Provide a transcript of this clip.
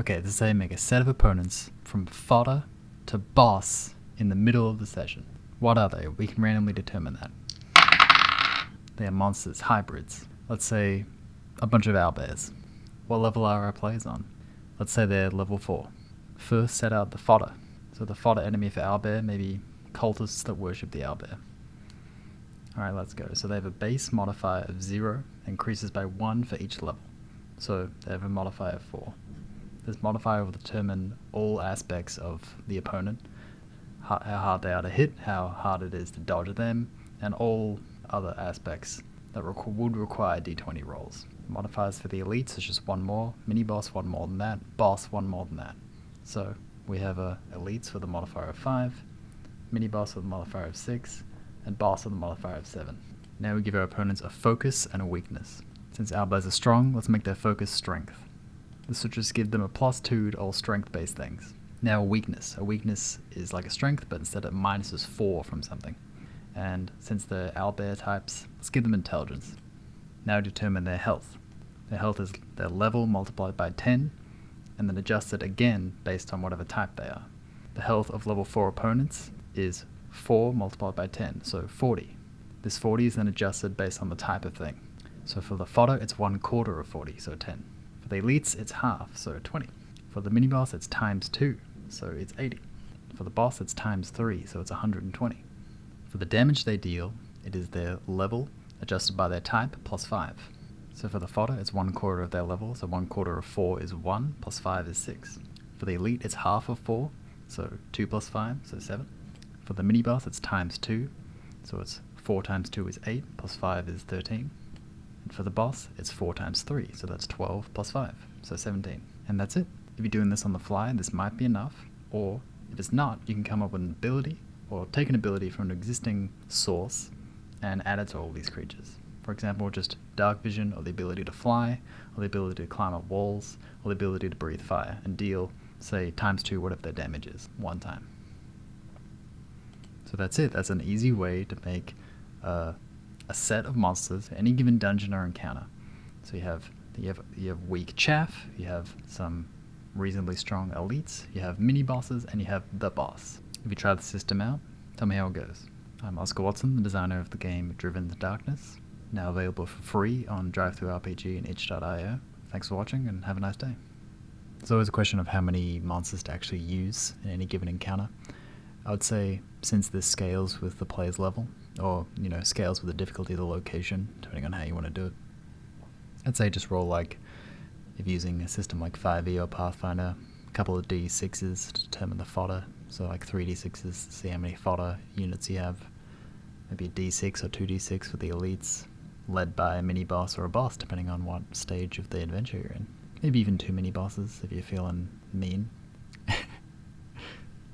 Okay, let's say make a set of opponents from fodder to boss in the middle of the session. What are they? We can randomly determine that. They are monsters, hybrids. Let's say a bunch of owlbears. What level are our players on? Let's say they're level 4. First set out the fodder. So the fodder enemy for owlbear may be cultists that worship the owlbear. Alright, let's go. So they have a base modifier of 0, increases by 1 for each level. So they have a modifier of 4. This modifier will determine all aspects of the opponent, how hard they are to hit, how hard it is to dodge them, and all other aspects that would require d20 rolls. Modifiers for the elites is just 1 more, mini-boss 1 more than that, boss 1 more than that. So we have elites with a modifier of 5, mini-boss with a modifier of 6, and boss with a modifier of 7. Now we give our opponents a focus and a weakness. Since owlbears are strong, let's make their focus strength. This would just give them a +2 to all strength-based things. Now a weakness. A weakness is like a strength, but instead it minuses 4 from something. And since they're owlbear types, let's give them intelligence. Now determine their health. Their health is their level multiplied by 10, and then adjusted again based on whatever type they are. The health of level 4 opponents is 4 multiplied by 10, so 40. This 40 is then adjusted based on the type of thing. So for the fodder, it's 1/4 of 40, so 10. For the elites, it's half, so 20. For the mini-boss, it's ×2, so it's 80. For the boss, it's ×3, so it's 120. For the damage they deal, it is their level adjusted by their type plus 5. So for the fodder, it's 1/4 of their level, so 1/4 of 4 is 1, plus 5 is 6. For the elite, it's half of 4, so 2 plus 5, so 7. For the mini-boss, it's ×2, so it's 4 times 2 is 8, plus 5 is 13. And for the boss, it's 4 times 3, so that's 12 plus 5, so 17. And that's it. If you're doing this on the fly, this might be enough, or if it's not, you can come up with an ability, or take an ability from an existing source and add it to all these creatures. For example, just dark vision, or the ability to fly, or the ability to climb up walls, or the ability to breathe fire, and deal, say, ×2 whatever their damage is, 1 time. So that's it. That's an easy way to make a set of monsters for any given dungeon or encounter. So you have weak chaff, you have some reasonably strong elites, you have mini bosses, and you have the boss. If you try the system out, tell me how it goes. I'm Oscar Watson, the designer of the game Driven the Darkness, now available for free on DriveThruRPG and itch.io. Thanks for watching and have a nice day. There's always a question of how many monsters to actually use in any given encounter. I would say, since this scales with the player's level, or scales with the difficulty of the location, depending on how you want to do it, I'd say just roll, like, if using a system like 5e or Pathfinder, a couple of d6s to determine the fodder, so like 3d6s to see how many fodder units you have, maybe a d6 or 2d6 for the elites, led by a mini-boss or a boss, depending on what stage of the adventure you're in. Maybe even 2 mini-bosses if you're feeling mean.